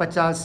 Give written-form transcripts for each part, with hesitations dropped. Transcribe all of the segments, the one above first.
50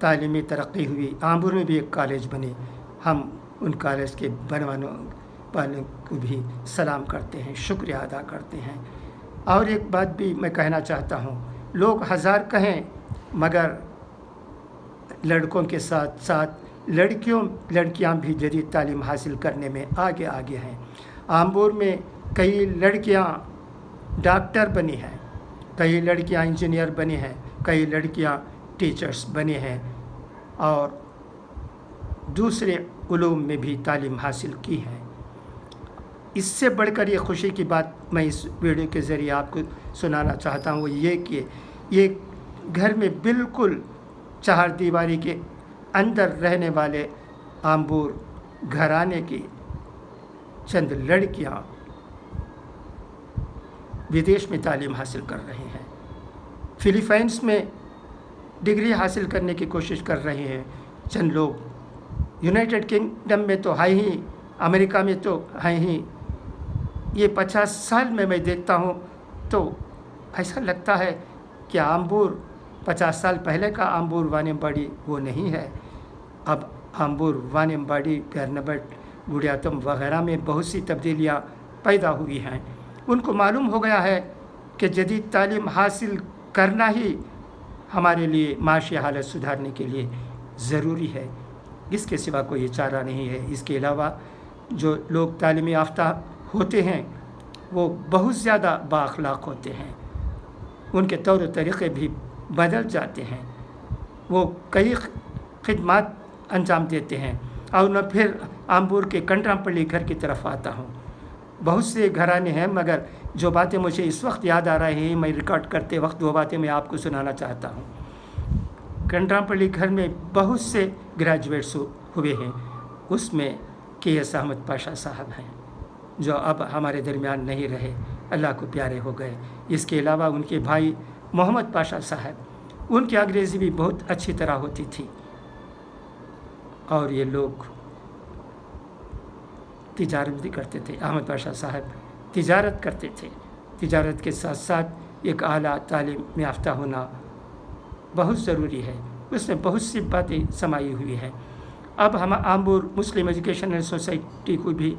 تعلیمی ترقی ہوئی، آمبور میں بھی ایک کالج بنے، ہم ان کالج کے بنوانے والوں کو بھی سلام کرتے ہیں، شکریہ ادا کرتے ہیں۔ اور ایک بات بھی میں کہنا چاہتا ہوں، لوگ ہزار کہیں مگر لڑکوں کے ساتھ ساتھ لڑکیاں بھی جدید تعلیم حاصل کرنے میں آگے ہیں۔ آمبور میں کئی لڑکیاں ڈاکٹر بنی ہیں، کئی لڑکیاں انجینئر بنی ہیں، کئی لڑکیاں ٹیچرز بنے ہیں اور دوسرے علوم میں بھی تعلیم حاصل کی ہے۔ اس سے بڑھ کر یہ خوشی کی بات میں اس ویڈیو کے ذریعے آپ کو سنانا چاہتا ہوں، وہ یہ کہ یہ گھر میں بالکل چہار دیواری کے اندر رہنے والے آمبور گھرانے کی چند لڑکیاں ودیش میں تعلیم حاصل کر رہی ہیں، فلیپائنس میں ڈگری حاصل کرنے کی کوشش کر رہے ہیں، چند لوگ یونائٹڈ کنگڈم میں تو ہیں ہی، امریکہ میں تو ہیں ہی۔ یہ 50 سال میں دیکھتا ہوں تو ایسا لگتا ہے کہ آمبور 50 سال پہلے کا آمبور وانیمباڑی وہ نہیں ہے۔ اب آمبور وانیمباڑی پیرنبٹ گوڑیاتم وغیرہ میں بہت سی تبدیلیاں پیدا ہوئی ہیں۔ ان کو معلوم ہو گیا ہے کہ جدید تعلیم حاصل کرنا ہی ہمارے لیے معاشی حالت سدھارنے کے لیے ضروری ہے، اس کے سوا کوئی چارہ نہیں ہے۔ اس کے علاوہ جو لوگ تعلیم یافتہ ہوتے ہیں وہ بہت زیادہ بااخلاق ہوتے ہیں، ان کے طور و طریقے بھی بدل جاتے ہیں، وہ کئی خدمات انجام دیتے ہیں۔ اور میں پھر آمبور کے کنڈرامپلی گھر کی طرف آتا ہوں۔ بہت سے گھرانے ہیں مگر جو باتیں مجھے اس وقت یاد آ رہی ہیں میں ریکارڈ کرتے وقت وہ باتیں میں آپ کو سنانا چاہتا ہوں۔ کنڈرامپلی گھر میں بہت سے گریجویٹس ہوئے ہیں، اس میں کے ایس احمد پاشا صاحب ہیں جو اب ہمارے درمیان نہیں رہے، اللہ کو پیارے ہو گئے۔ اس کے علاوہ ان کے بھائی محمد پاشا صاحب، ان کی انگریزی بھی بہت اچھی طرح ہوتی تھی اور یہ لوگ تجارت بھی کرتے تھے۔ احمد پاشا صاحب تجارت کرتے تھے، تجارت کے ساتھ ساتھ ایک اعلیٰ تعلیم یافتہ ہونا بہت ضروری ہے، اس میں بہت سی باتیں سمائی ہوئی ہیں۔ اب ہم آمبور مسلم ایجوکیشنل سوسائٹی کو بھی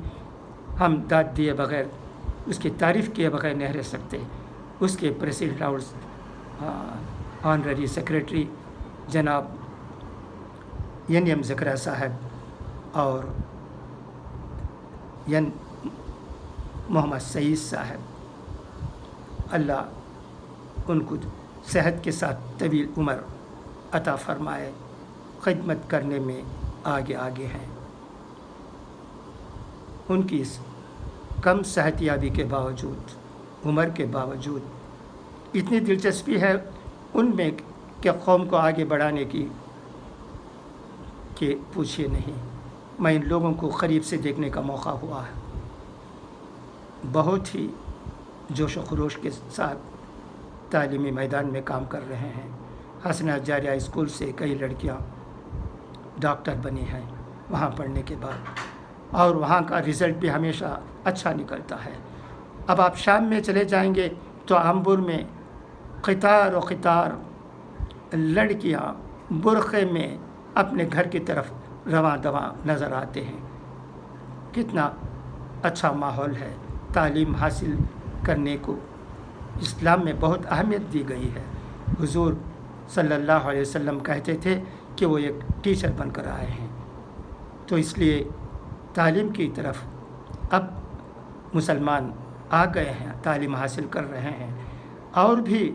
ہم داد دیے بغیر، اس کی تعریف کیے بغیر نہیں رہ سکتے۔ اس کے پریزیڈنٹ اور آنرری سیکریٹری جناب ایم زکریا صاحب اور محمد سعید صاحب، اللہ ان کو صحت کے ساتھ طویل عمر عطا فرمائے، خدمت کرنے میں آگے ہیں۔ ان کی اس کم صحت یابی کے باوجود، عمر کے باوجود اتنی دلچسپی ہے ان میں کہ قوم کو آگے بڑھانے کی کہ پوچھیے نہیں۔ میں ان لوگوں کو قریب سے دیکھنے کا موقع ہوا ہے، بہت ہی جوش و خروش کے ساتھ تعلیمی میدان میں کام کر رہے ہیں۔ حسنہ جاریہ اسکول سے کئی لڑکیاں ڈاکٹر بنی ہیں وہاں پڑھنے کے بعد، اور وہاں کا رزلٹ بھی ہمیشہ اچھا نکلتا ہے۔ اب آپ شام میں چلے جائیں گے تو آمبور میں قطار و قطار لڑکیاں برقعے میں اپنے گھر کی طرف رواں دواں نظر آتے ہیں۔ کتنا اچھا ماحول ہے، تعلیم حاصل کرنے کو اسلام میں بہت اہمیت دی گئی ہے۔ حضور صلی اللہ علیہ وسلم کہتے تھے کہ وہ ایک ٹیچر بن کر آئے ہیں، تو اس لیے تعلیم کی طرف اب مسلمان آ گئے ہیں، تعلیم حاصل کر رہے ہیں، اور بھی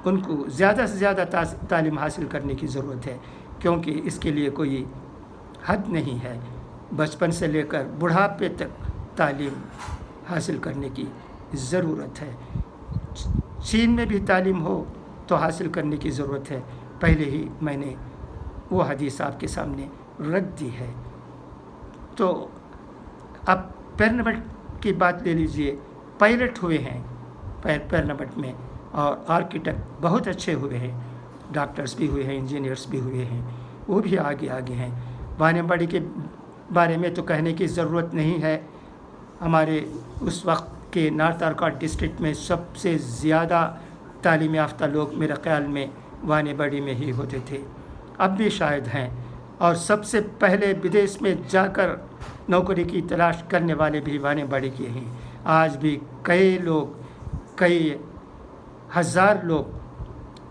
ان کو زیادہ سے زیادہ تعلیم حاصل کرنے کی ضرورت ہے، کیونکہ اس کے لیے کوئی حد نہیں ہے۔ بچپن سے لے کر بڑھاپے تک تعلیم حاصل کرنے کی ضرورت ہے۔ چین میں بھی تعلیم ہو تو حاصل کرنے کی ضرورت ہے، پہلے ہی میں نے وہ حدیث آپ کے سامنے رکھ دی ہے۔ تو اب پیرنبٹ کی بات لے لیجئے، پائلٹ ہوئے ہیں پیرنبٹ میں، اور آرکیٹیکٹ بہت اچھے ہوئے ہیں، ڈاکٹرز بھی ہوئے ہیں، انجینئرز بھی ہوئے ہیں، وہ بھی آگے ہیں۔ وانیمباڑی کے بارے میں تو کہنے کی ضرورت نہیں ہے، ہمارے اس وقت کے نارتھ آرکاٹ ڈسٹرکٹ میں سب سے زیادہ تعلیم یافتہ لوگ میرے خیال میں وانیمباڑی میں ہی ہوتے تھے۔ اب بھی شاید ہیں، اور سب سے پہلے بدیش میں جا کر نوکری کی تلاش کرنے والے بھی وانے باڑی کے ہیں۔ آج بھی کئی ہزار لوگ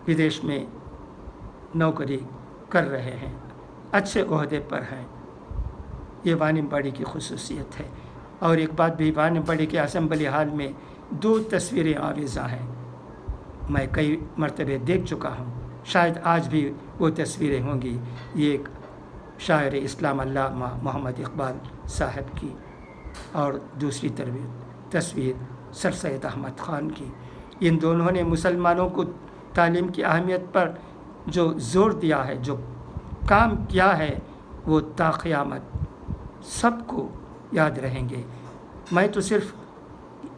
بدیش میں نوکری کر رہے ہیں، اچھے عہدے پر ہیں۔ یہ وانے باڑی کی خصوصیت ہے۔ اور ایک بات بھی، وانے باڑی کے اسمبلی ہال میں 2 تصویریں آویزاں ہیں، میں کئی مرتبہ دیکھ چکا ہوں، شاید آج بھی وہ تصویریں ہوں گی۔ یہ ایک شاعر اسلام علامہ محمد اقبال صاحب کی، اور دوسری تصویر سر سید احمد خان کی۔ ان دونوں نے مسلمانوں کو تعلیم کی اہمیت پر جو زور دیا ہے، جو کام کیا ہے، وہ تا قیامت سب کو یاد رہیں گے۔ میں تو صرف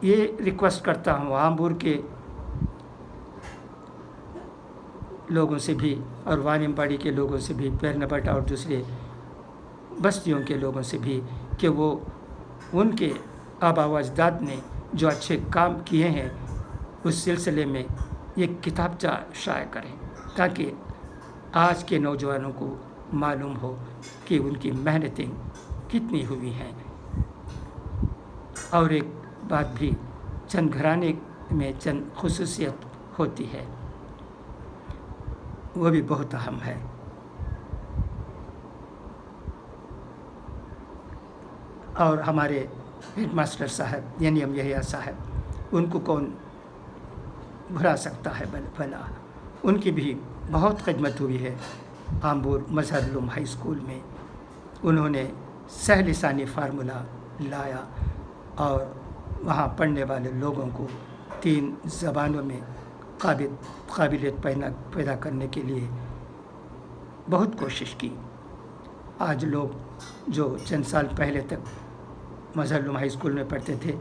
یہ ریکویسٹ کرتا ہوں آمبور کے لوگوں سے بھی، اور وانے باڑی کے لوگوں سے بھی، پیرنبٹ اور دوسرے بستیوں کے لوگوں سے بھی، کہ وہ ان کے آبا و اجداد نے جو اچھے کام کیے ہیں اس سلسلے میں یہ کتابچہ شائع کریں، تاکہ آج کے نوجوانوں کو معلوم ہو کہ ان کی محنتیں کتنی ہوئی ہیں۔ اور ایک بات بھی، چند گھرانے میں چند خصوصیت ہوتی ہے، وہ بھی بہت اہم ہے۔ اور ہمارے ہیڈ ماسٹر صاحب یعنی یحییٰ صاحب، ان کو کون بھلا سکتا ہے بھلا، ان کی بھی بہت خدمت ہوئی ہے آمبور مظہر العلوم ہائی اسکول میں۔ انہوں نے سہل لسانی فارمولہ لایا اور وہاں پڑھنے والے لوگوں کو 3 زبانوں میں قابلیت پیدا کرنے کے لیے بہت کوشش کی۔ آج لوگ جو چند سال پہلے تک مظہر العلوم ہائی اسکول میں پڑھتے تھے،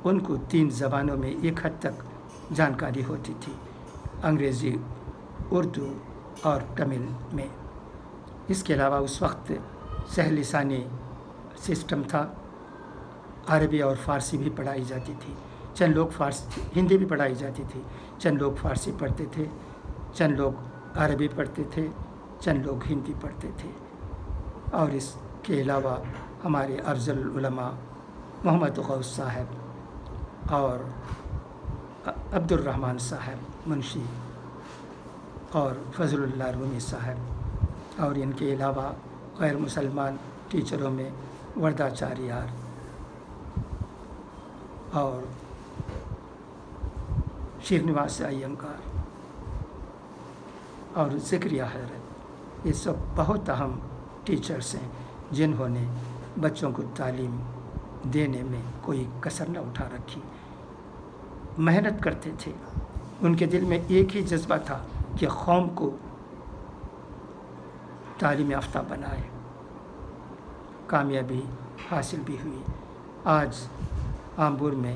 ان کو 3 زبانوں میں ایک حد تک جانکاری ہوتی تھی، انگریزی، اردو اور تمل میں۔ اس کے علاوہ اس وقت سہل لسانی سسٹم تھا، عربی اور فارسی بھی پڑھائی جاتی تھی، چند لوگ ہندی بھی پڑھائی جاتی تھی، چند لوگ فارسی پڑھتے تھے، چند لوگ عربی پڑھتے تھے، چند لوگ ہندی پڑھتے تھے۔ اور اس کے علاوہ ہمارے افضل العلماء محمد غوث صاحب اور عبد الرحمن صاحب منشی اور فضل اللہ رومی صاحب، اور ان کے علاوہ غیر مسلمان ٹیچروں میں ورداچاریار اور شرینواس ایّنگار اور زکریا حضرت، یہ سب بہت اہم ٹیچرس ہیں جنہوں نے بچوں کو تعلیم دینے میں کوئی کسر نہ اٹھا رکھی، محنت کرتے تھے۔ ان کے دل میں ایک ہی جذبہ تھا کہ قوم کو تعلیم یافتہ بنائے، کامیابی حاصل بھی ہوئی۔ آج آمبور میں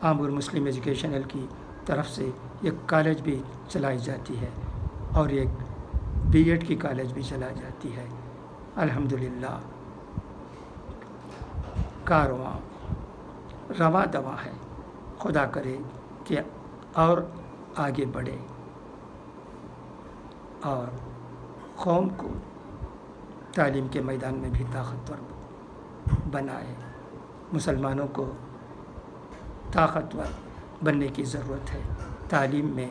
آمبور مسلم ایجوکیشنل کی طرف سے ایک کالج بھی چلائی جاتی ہے اور ایک بی ایڈ کی کالج بھی چلائی جاتی ہے۔ الحمدللہ کارواں رواں دواں ہے، خدا کرے کہ اور آگے بڑھے اور قوم کو تعلیم کے میدان میں بھی طاقتور بنائے۔ مسلمانوں کو طاقتور بننے کی ضرورت ہے، تعلیم میں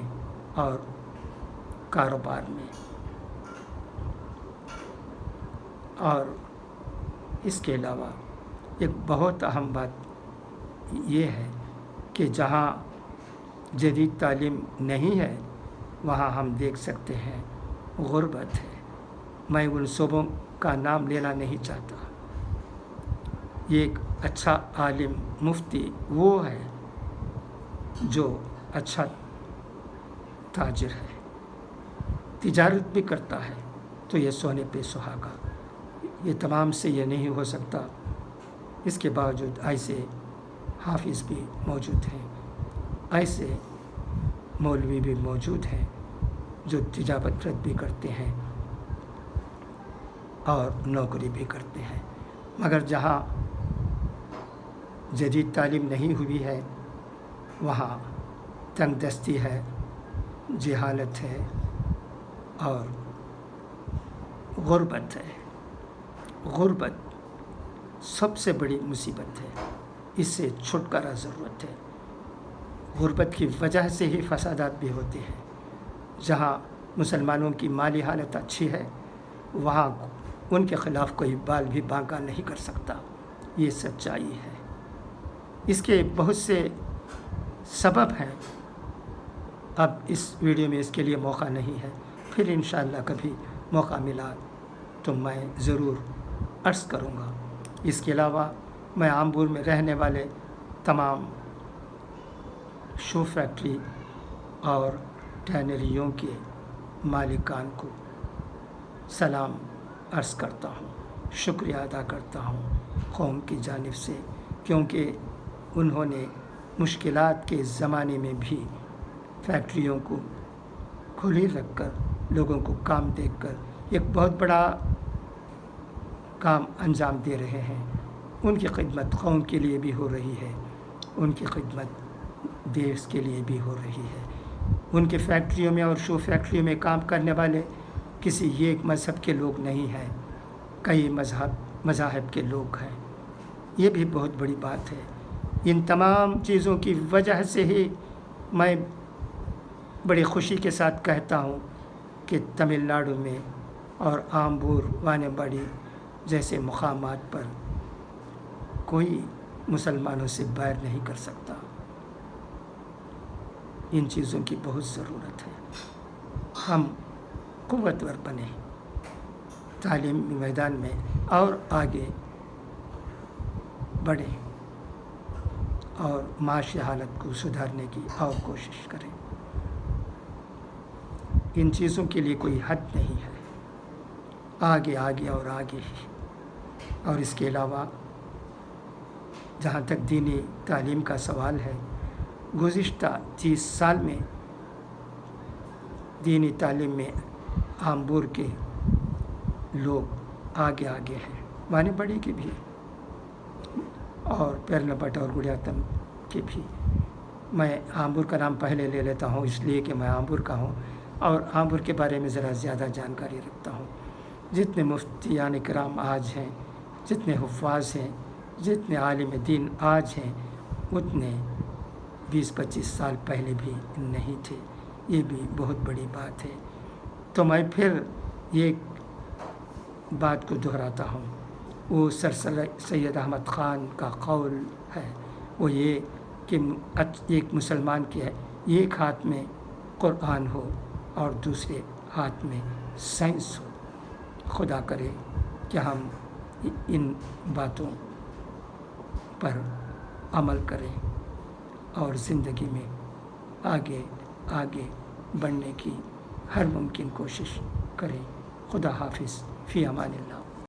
اور کاروبار میں۔ اور اس کے علاوہ ایک بہت اہم بات یہ ہے کہ جہاں جدید تعلیم نہیں ہے وہاں ہم دیکھ سکتے ہیں غربت ہے۔ میں ان صوبوں کا نام لینا نہیں چاہتا۔ ایک اچھا عالم مفتی وہ ہے جو اچھا تاجر ہے، تجارت بھی کرتا ہے، تو یہ سونے پہ سہاگا۔ یہ تمام سے یہ نہیں ہو سکتا، اس کے باوجود ایسے حافظ بھی موجود ہیں، ایسے مولوی بھی موجود ہیں جو تجارت بھی کرتے ہیں اور نوکری بھی کرتے ہیں۔ مگر جہاں جدید تعلیم نہیں ہوئی ہے وہاں تنگ دستی ہے، جہالت ہے اور غربت ہے۔ غربت سب سے بڑی مصیبت ہے، اس سے چھٹکارا ضرورت ہے۔ غربت کی وجہ سے ہی فسادات بھی ہوتے ہیں۔ جہاں مسلمانوں کی مالی حالت اچھی ہے وہاں ان کے خلاف کوئی بال بھی بانکا نہیں کر سکتا، یہ سچائی ہے۔ اس کے بہت سے سبب ہیں، اب اس ویڈیو میں اس کے لیے موقع نہیں ہے، پھر انشاءاللہ کبھی موقع ملا تو میں ضرور عرض کروں گا۔ اس کے علاوہ میں آمبور میں رہنے والے تمام شو فیکٹری اور ٹینریوں کے مالکان کو سلام عرض کرتا ہوں، شکریہ ادا کرتا ہوں قوم کی جانب سے، کیونکہ انہوں نے مشکلات کے زمانے میں بھی فیکٹریوں کو کھلی رکھ کر لوگوں کو کام دے کر ایک بہت بڑا کام انجام دے رہے ہیں۔ ان کی خدمت قوم کے لیے بھی ہو رہی ہے، ان کی خدمت دیش کے لیے بھی ہو رہی ہے۔ ان کے فیکٹریوں میں اور شو فیکٹریوں میں کام کرنے والے کسی ایک مذہب کے لوگ نہیں ہیں، کئی مذاہب کے لوگ ہیں، یہ بھی بہت بڑی بات ہے۔ ان تمام چیزوں کی وجہ سے ہی میں بڑی خوشی کے ساتھ کہتا ہوں کہ تمل ناڈو میں اور آمبور وانیباڑی جیسے مقامات پر کوئی مسلمانوں سے بیر نہیں کر سکتا۔ ان چیزوں کی بہت ضرورت ہے۔ ہم قوتور بنیں، تعلیمی میدان میں اور آگے بڑھیں اور معاشی حالت کو سدھارنے کی اور کوشش کریں۔ ان چیزوں کے لیے کوئی حد نہیں ہے، آگے آگے اور آگے ہی۔ اور اس کے علاوہ جہاں تک دینی تعلیم کا سوال ہے، گزشتہ 30 سال میں دینی تعلیم میں آمبور کے لوگ آگے آگے ہیں، وانیباڑی کے بھی اور پیرنپٹ اور گڑیاتم کے بھی۔ میں آمبور کا نام پہلے لے لیتا ہوں اس لیے کہ میں آمبور کا ہوں اور آمبور کے بارے میں ذرا زیادہ جانکاری رکھتا ہوں۔ جتنے مفتیان کرام آج ہیں، جتنے حفاظ ہیں، جتنے عالم دین آج ہیں، اتنے 20-25 سال پہلے بھی نہیں تھے، یہ بھی بہت بڑی بات ہے۔ تو میں پھر یہ بات کو دہراتا ہوں، وہ سر سید احمد خان کا قول ہے، وہ یہ کہ ایک مسلمان کے ایک ہاتھ میں قرآن ہو اور دوسرے ہاتھ میں سائنس ہو۔ خدا کرے کہ ہم ان باتوں پر عمل کریں اور زندگی میں آگے آگے بڑھنے کی ہر ممکن کوشش کریں۔ خدا حافظ، فی امان اللہ۔